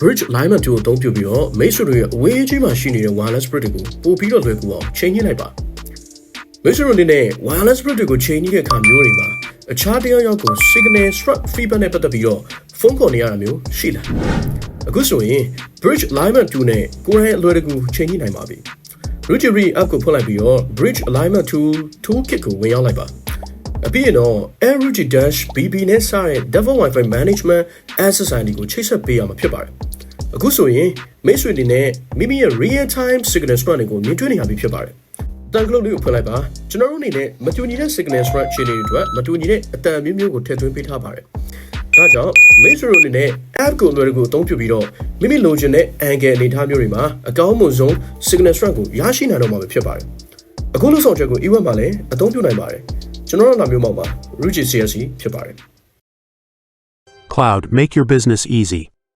bridge alignment ကိုအသုံးပြုပြီးတော့မိတ်ဆွေတို့ရဲ့အဝေးကြီးမှာရှိနေတဲ့ wireless bridge တွေကိုပို့ပြီးတော့လွယ်ကူအောင်ချိန်ညှိလိုက်ပါမိတ်ဆွေတို့အနေနဲ့ wireless bridge တွေကိုချိန်ညှိတဲ့အခါမျိုးတွေမှာအခြားတစ်ယောက်ကို signal strength feedback နဲ့ပတ်သက်ပြီးတော့ဖုန်းခေါ်နေရတာမျိုးရှိလားအခုဆိုရင် bridge alignment 2နဲ့ကိုယ်တိုင်အလွယ်တကူချိန်ညှိနိုင်ပါပြီ Ruijie app ကိုဖွင့်လိုက်ပြီးတော့ bridge alignment toolkit ကိုဝင်ရောက်လိုက်ပါအပြီးတော့ Ruijie BB နဲ့စတဲ့ Devil Wi-Fi Management SSID ကိုချိတ်ဆက်ပေးရမှာဖြစ်ပါတယ်အခုဆိုရင်မိတ်ဆွေတွေနဲ့မိမိရဲ့ real time signal strength တွေကိုမြင်တွေ့နေရပြီဖြစ်ပါတယ်တန်ကလုတ်လေးကိုဖွင့်လိုက်ပါကျွန်တော်တို့အနေနဲ့မတူညီတဲ့ signal strength ခြေနေတွေအတွက်မတူညီတဲ့အတန်မျိုးမျိုးကိုထည့်သွင်းပေးထားပါတယ်ဒါကြောင့်မိတ်ဆွေတို့အနေနဲ့ app ကိုလွယ်ကူအသုံးပြုပြီးတော့မိမိလိုချင်တဲ့ angle အနေအထားမျိုးတွေမှာအကောင်းဆုံး signal strength ကိုရရှိနိုင်တော့မှာဖြစ်ပါတယ်အခုလို့ဆောင်ချက်ကို e-web မှာလည်းအသုံးပြုနိုင်ပါတယ်ကျွန်တော်တို့နာမျိုးမှာပါ Ruijie CSE ဖြစ်ပါတယ် Cloud, make your business easy.